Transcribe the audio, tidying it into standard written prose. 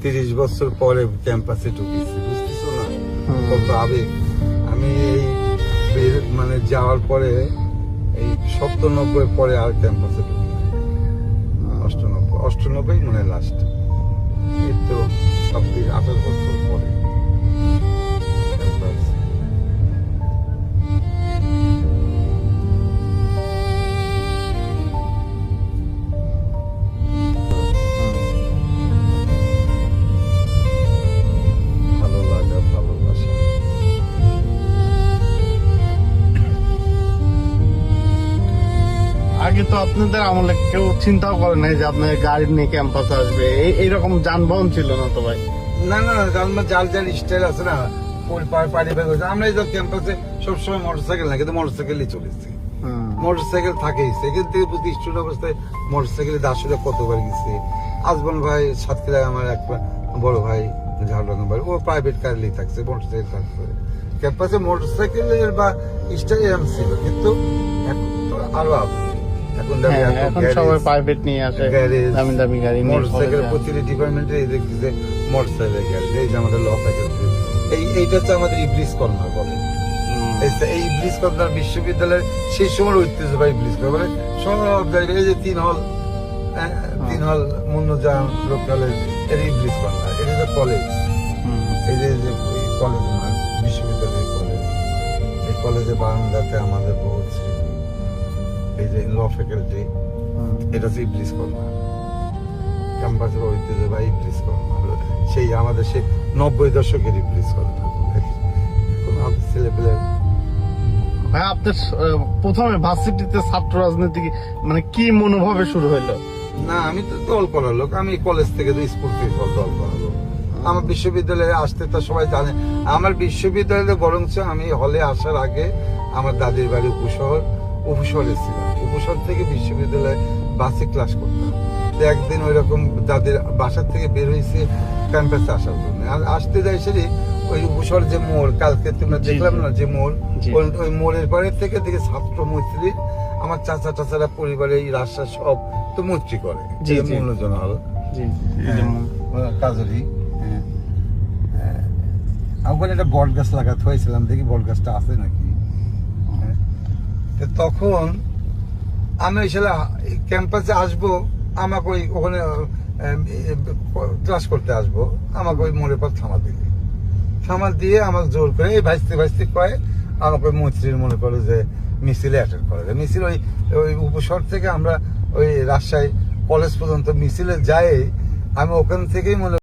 30 বছর পরে ক্যাম্পাসে ঢুকেছি, বুঝতেছো না কত আবেগ। আমি এই মানে যাওয়ার পরে এই 97 পরে আর ক্যাম্পাসে ঢুকি নাই। 98 মানে লাস্ট, এই তো 28 বছর পরে ক্যাম্পাস। ভালো লাগা, ভালোবাসা। আগে তো আপনাদের আমলে কেউ চিন্তাও করে নাই যে আপনাদের গাড়ি নিয়ে ক্যাম্পাসে আসবে, এইরকম যানবাহন ছিল না তো ভাই। না না না, যার যার স্টাইল আছে না, পারিবারিক হয়েছে। আমরা এই তো ক্যাম্পাসে সবসময় মোটরসাইকেল না, কিন্তু মোটরসাইকেলই চলেছি। মোটরসাইকেল থাকেই, সেখান থেকে প্রতি স্টুডেন্ট অবস্থায় মোটরসাইকেলে দাসুরে কতবার গেছি। আজমল ভাই সাতক্ষীরায় আমার এক বড় ভাই ঝাড়ডাঙ্গা বাড়ি, ও প্রাইভেট কারেই থাকছে, মোটরসাইকেল থাকছে। ক্যাম্পাসে মোটরসাইকেলের বা স্টাইল এরম ছিল, কিন্তু এখন তো আরো আধুনিক। এখন সবাই প্রাইভেট নিয়ে আসে, দামি দামি গাড়ি। মোটরসাইকেল প্রতিটি ডিপার্টমেন্টে এই দেখতেছে মোটরসাইকেল গ্যারেজ। এই যে আমাদের ল ফ্যাকাল্টি, এইটা হচ্ছে আমাদের ইবলিস কর্নার বলে। এই ইবলিস কর্নার বিশ্ববিদ্যালয়ের সেই সময় ঐতিহ্যবাহী ইবলিস কর্নার মানে সব জায়গায়। এই যে তিন হল মুন্নজান লোকালের এর ইবলিস কর্নার, এটা হচ্ছে কলেজ। এই যে কলেজ বিশ্ববিদ্যালয়ের কলেজ, এই কলেজের বারান্দাতে আমাদের পৌঁছে এই যে ল ফ্যাকাল্টি, এটা হচ্ছে ইবলিস কর্নার, ক্যাম্পাসের ঐতিহ্যবাহী ইবলিস কর্নার। সেই আমাদের সেই 90 দশকের ইবলিস কর্নার। ছেলেপেলে ভাই, আপনার প্রথমে ভার্সিটিতে ছাত্র রাজনীতি মানে কি মনোভাবে শুরু হইলো? না, আমি তো দল করার লোক। আমি কলেজ থেকে স্কুল থেকে দল করার লোক। আমার বিশ্ববিদ্যালয়ে আসতে তো সবাই জানে। আমার বিশ্ববিদ্যালয়ে বরঞ্চ আমি হলে আসার আগে আমার দাদির বাড়ি উপশহরে ছিলাম। উপশহর থেকে বিশ্ববিদ্যালয়ে বাসে ক্লাস করতাম। একদিন ওই রকম দাদির বাসার থেকে বের হয়েছে ক্যাম্পাসে আসার জন্য। আর আসতে যাই সেটি ওই উপশহর যে মোড়, কালকে তোমরা দেখলাম না যে মোড়, ওই মোড়ের পরে থেকে দেখে ছাত্র মৈত্রী, আমার চাচা টাচারা পরিবারে এই রাস্তা সব তো মৈত্রী করে। মূল্যজন হল কাজরি। ওখানে একটা বট গাছ লাগাতে হয়েছিলাম, দেখি বট গাছটা আছে নাকি। তখন আমি ওই সালে ক্যাম্পাসে আসবো, আমাকে ওই ওখানে ক্লাস করতে আসবো, আমাকে ওই মোড়ের পর থামা দিয়ে আমাকে জোর করে এই ভাইস্তি কয়ে আমাকে মৈত্রীর মনে করে যে মিছিলে অ্যাটেন্ড করে। মিছিল ওই উপশহর থেকে আমরা ওই রাজশাহী কলেজ পর্যন্ত মিছিলে যাই। আমি ওখান থেকেই মনে